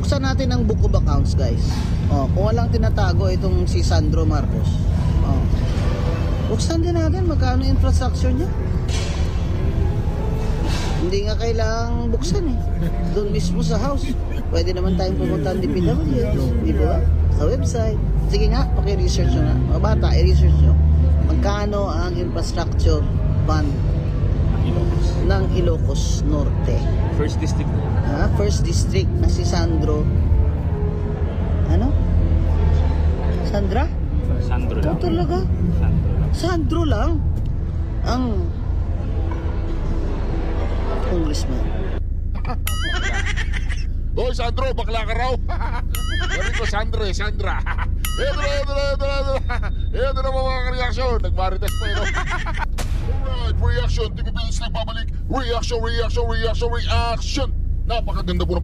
buksan natin ang book of accounts, guys. Kung walang tinatago itong si Sandro Marcos. Buksan din natin magkano infrastructure niya. Hindi nga kailangang buksan eh. Doon mismo sa house. Pwede naman tayong pumunta ng DPWH, di ba? Sa website. Sige nga, paki-research nyo na. Mga bata, i-research nyo. Magkano ang infrastructure fund ng Ilocos Norte? First district. First district na si Sandro. Ano? Sandra? Sandro lang. Talaga? Sandro lang ang congressman. Hoy Sandro, bakla ka raw. Sabi ko Sandra. Ito na mga reaksyon. Nagmarites pa yun. Alright, reaction. Tigo Bills nagbabalik. Reaction. Napakaganda po ng